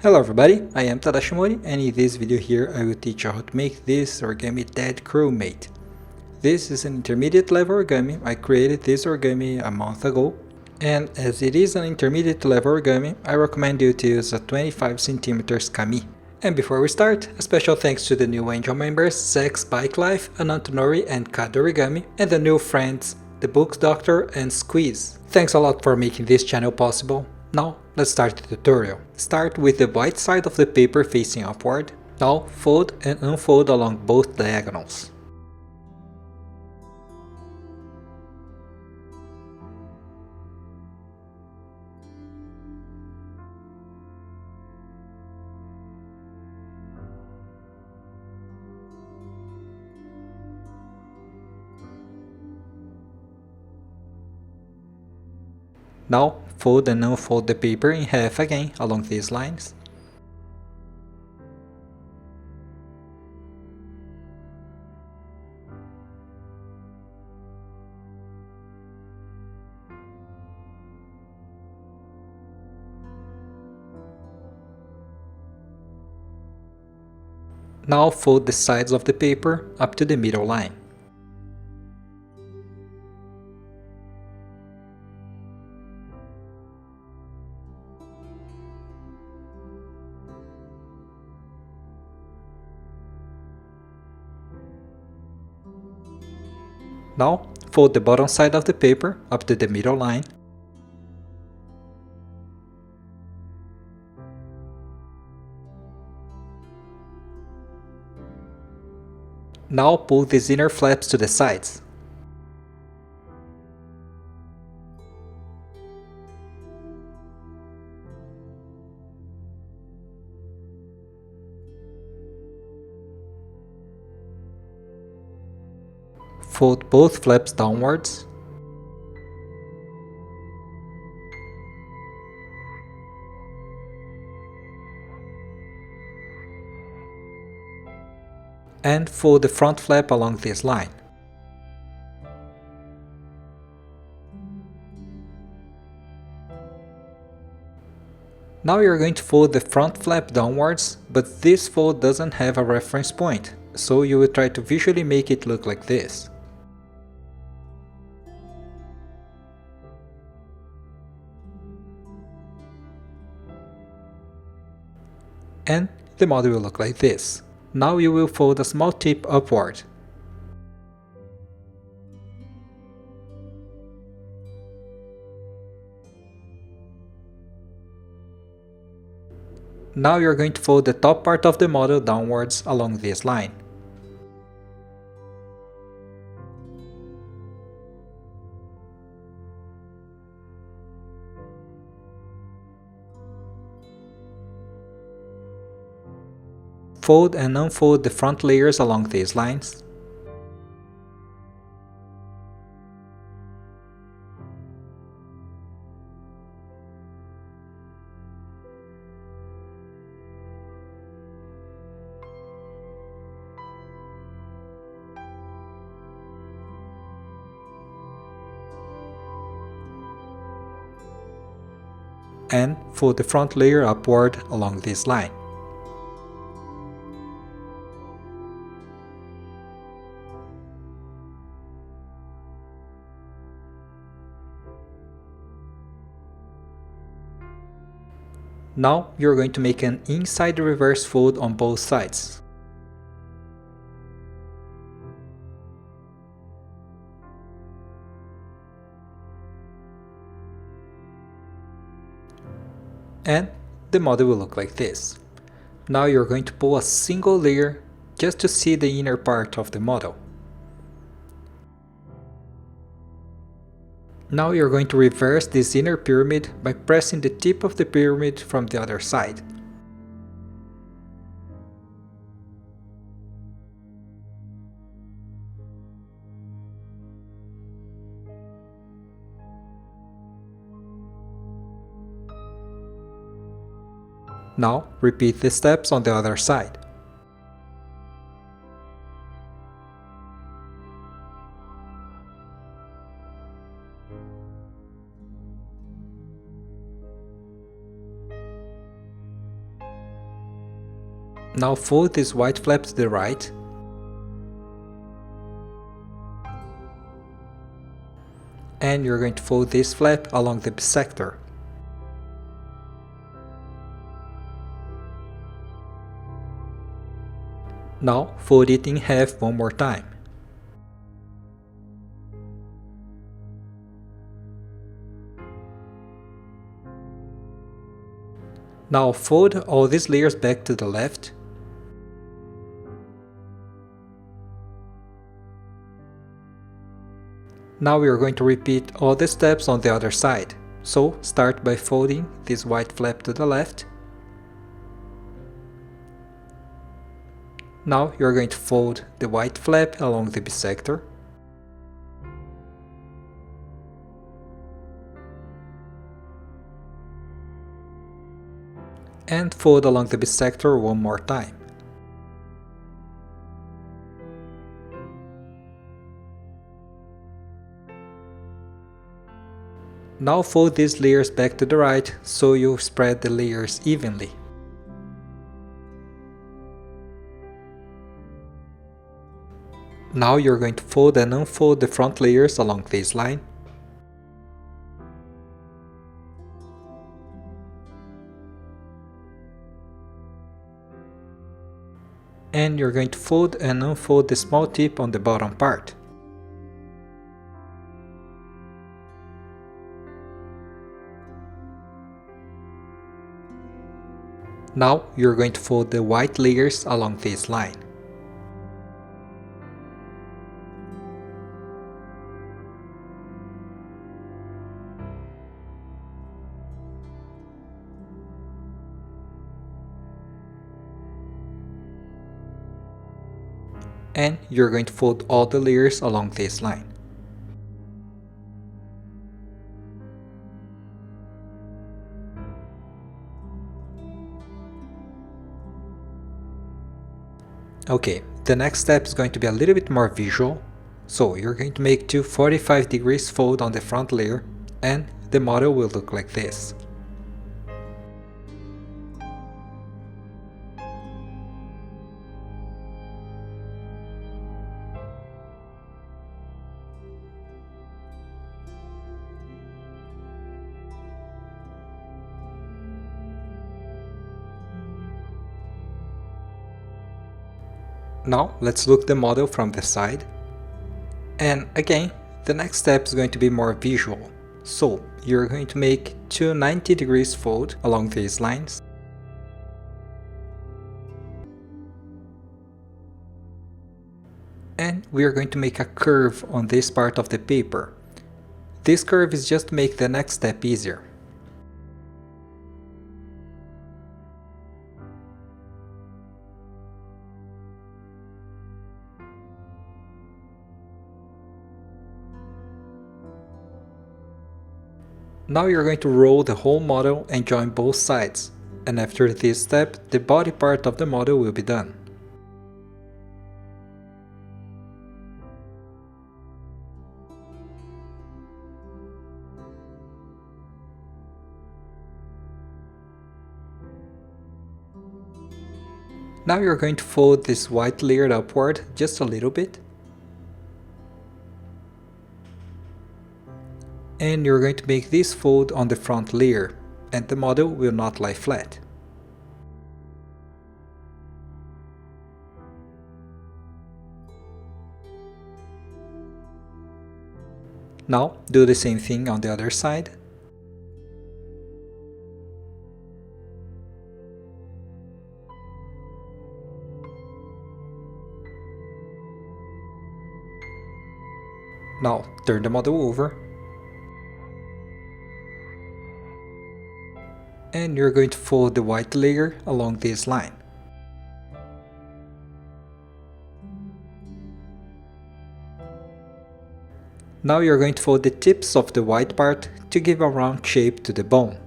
Hello everybody, I am Tadashi Mori, and in this video here I will teach you how to make this origami dead crewmate. This is an intermediate level origami. I created this origami a month ago, and as it is an intermediate level origami, I recommend you to use a 25 cm kami. And before we start, a special thanks to the new Angel members Zex Bike Life, Anantonori and Kad Origami, and the new friends The Books Doctor and Squeeze. Thanks a lot for making this channel possible. Now, let's start the tutorial. Start with the white side of the paper facing upward. Now, fold and unfold along both diagonals. Now, fold and unfold the paper in half again along these lines. Now fold the sides of the paper up to the middle line. Now, fold the bottom side of the paper up to the middle line. Now pull these inner flaps to the sides. Fold both flaps downwards. And fold the front flap along this line. Now you're going to fold the front flap downwards, but this fold doesn't have a reference point, so you will try to visually make it look like this. And the model will look like this. Now you will fold a small tip upward. Now you're going to fold the top part of the model downwards along this line. Fold and unfold the front layers along these lines. And fold the front layer upward along this line. Now you're going to make an inside reverse fold on both sides. And the model will look like this. Now you're going to pull a single layer just to see the inner part of the model. Now you're going to reverse this inner pyramid by pressing the tip of the pyramid from the other side. Now repeat the steps on the other side. Now fold this white flap to the right. And you're going to fold this flap along the bisector. Now fold it in half one more time. Now fold all these layers back to the left. Now we are going to repeat all the steps on the other side. So start by folding this white flap to the left. Now you are going to fold the white flap along the bisector. And fold along the bisector one more time. Now fold these layers back to the right so you spread the layers evenly. Now you're going to fold and unfold the front layers along this line. And you're going to fold and unfold the small tip on the bottom part. Now you're going to fold the white layers along this line. And you're going to fold all the layers along this line. Okay, the next step is going to be a little bit more visual. So you're going to make two 45 degrees fold on the front layer and the model will look like this. Now let's look the model from the side. And again, the next step is going to be more visual. So you're going to make two 90 degrees fold along these lines. And we are going to make a curve on this part of the paper. This curve is just to make the next step easier. Now you're going to roll the whole model and join both sides, and after this step, the body part of the model will be done. Now you're going to fold this white layer upward just a little bit. And you're going to make this fold on the front layer, and the model will not lie flat. Now do the same thing on the other side. Now turn the model over. And you're going to fold the white layer along this line. Now you're going to fold the tips of the white part to give a round shape to the bone.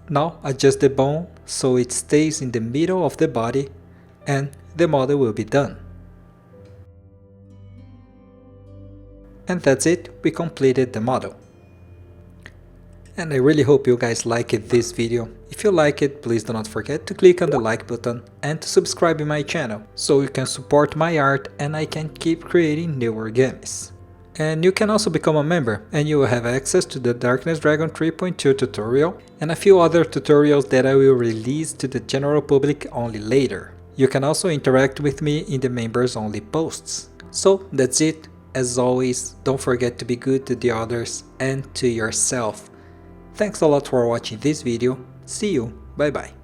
Now adjust the bone so it stays in the middle of the body and the model will be done. And that's it, we completed the model. And I really hope you guys liked this video. If you like it, please do not forget to click on the like button and to subscribe to my channel, so you can support my art and I can keep creating new origamis. And you can also become a member, and you will have access to the Darkness Dragon 3.2 tutorial and a few other tutorials that I will release to the general public only later. You can also interact with me in the members only posts. So that's it. As always, don't forget to be good to the others and to yourself. Thanks a lot for watching this video. See you. Bye bye.